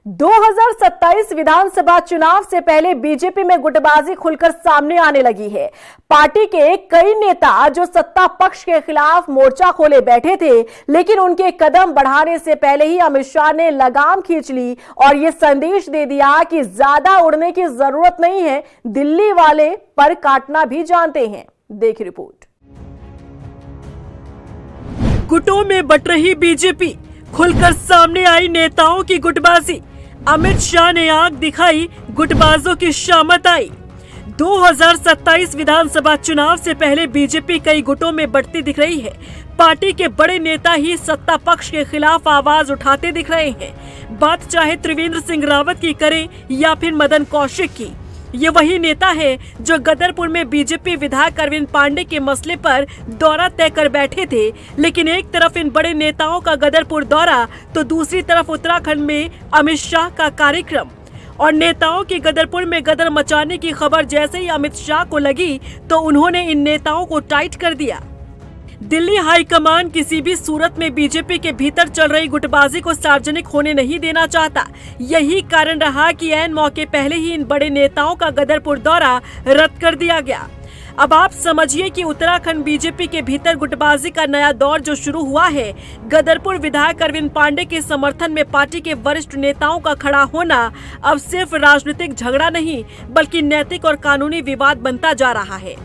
2027 विधानसभा चुनाव से पहले बीजेपी में गुटबाजी खुलकर सामने आने लगी है। पार्टी के कई नेता जो सत्ता पक्ष के खिलाफ मोर्चा खोले बैठे थे, लेकिन उनके कदम बढ़ाने से पहले ही अमित शाह ने लगाम खींच ली और ये संदेश दे दिया कि ज्यादा उड़ने की जरूरत नहीं है, दिल्ली वाले पर काटना भी जानते हैं। देख रिपोर्ट। गुटों में बट रही बीजेपी, खुलकर सामने आई नेताओं की गुटबाजी। अमित शाह ने आंख दिखाई, गुटबाजों की शामत आई। 2027 विधानसभा चुनाव से पहले बीजेपी कई गुटों में बढ़ती दिख रही है। पार्टी के बड़े नेता ही सत्ता पक्ष के खिलाफ आवाज उठाते दिख रहे हैं। बात चाहे त्रिवेंद्र सिंह रावत की करें या फिर मदन कौशिक की, ये वही नेता है जो गदरपुर में बीजेपी विधायक अरविंद पांडे के मसले पर दौरा तय कर बैठे थे। लेकिन एक तरफ इन बड़े नेताओं का गदरपुर दौरा तो दूसरी तरफ उत्तराखंड में अमित शाह का कार्यक्रम। और नेताओं की गदरपुर में गदर मचाने की खबर जैसे ही अमित शाह को लगी तो उन्होंने इन नेताओं को टाइट कर दिया। दिल्ली हाईकमान किसी भी सूरत में बीजेपी के भीतर चल रही गुटबाजी को सार्वजनिक होने नहीं देना चाहता। यही कारण रहा कि ऐन मौके पहले ही इन बड़े नेताओं का गदरपुर दौरा रद्द कर दिया गया। अब आप समझिए कि उत्तराखंड बीजेपी के भीतर गुटबाजी का नया दौर जो शुरू हुआ है। गदरपुर विधायक अरविंद पांडे के समर्थन में पार्टी के वरिष्ठ नेताओं का खड़ा होना अब सिर्फ राजनीतिक झगड़ा नहीं बल्कि नैतिक और कानूनी विवाद बनता जा रहा है।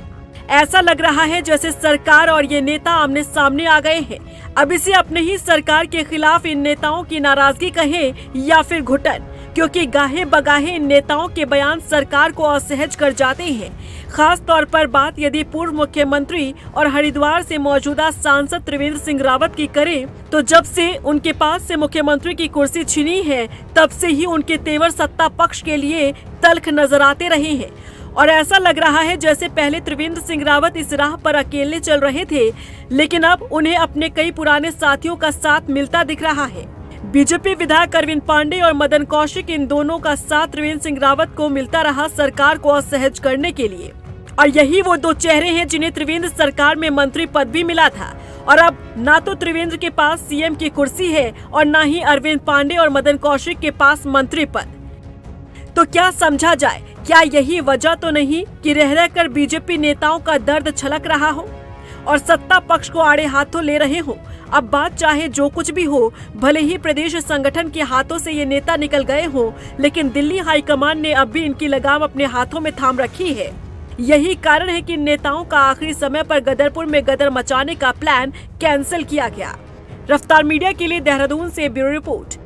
ऐसा लग रहा है जैसे सरकार और ये नेता आमने सामने आ गए हैं। अब इसे अपने ही सरकार के खिलाफ इन नेताओं की नाराजगी कहें या फिर घुटन, क्योंकि गाहे बगाहे इन नेताओं के बयान सरकार को असहज कर जाते हैं। खास तौर पर बात यदि पूर्व मुख्यमंत्री और हरिद्वार से मौजूदा सांसद त्रिवेंद्र सिंह रावत की करें तो जब से उनके पास से मुख्यमंत्री की कुर्सी छीनी है तब से ही उनके तेवर सत्ता पक्ष के लिए तल्ख नजर आते रहे हैं। और ऐसा लग रहा है जैसे पहले त्रिवेंद्र सिंह रावत इस राह पर अकेले चल रहे थे, लेकिन अब उन्हें अपने कई पुराने साथियों का साथ मिलता दिख रहा है। बीजेपी विधायक अरविंद पांडे और मदन कौशिक, इन दोनों का साथ त्रिवेंद्र सिंह रावत को मिलता रहा सरकार को असहज करने के लिए। और यही वो दो चेहरे हैं जिन्हें त्रिवेंद्र सरकार में मंत्री पद भी मिला था। और अब ना तो त्रिवेंद्र के पास सीएम की कुर्सी है और ना ही अरविंद पांडे और मदन कौशिक के पास मंत्री पद। तो क्या समझा जाए, क्या यही वजह तो नहीं कि रह रहकर बीजेपी नेताओं का दर्द छलक रहा हो और सत्ता पक्ष को आड़े हाथों ले रहे हो। अब बात चाहे जो कुछ भी हो, भले ही प्रदेश संगठन के हाथों से ये नेता निकल गए हो, लेकिन दिल्ली हाईकमान ने अब भी इनकी लगाम अपने हाथों में थाम रखी है। यही कारण है कि नेताओं का आखिरी समय पर गदरपुर में गदर मचाने का प्लान कैंसिल किया गया। रफ्तार मीडिया के लिए देहरादून से ब्यूरो रिपोर्ट।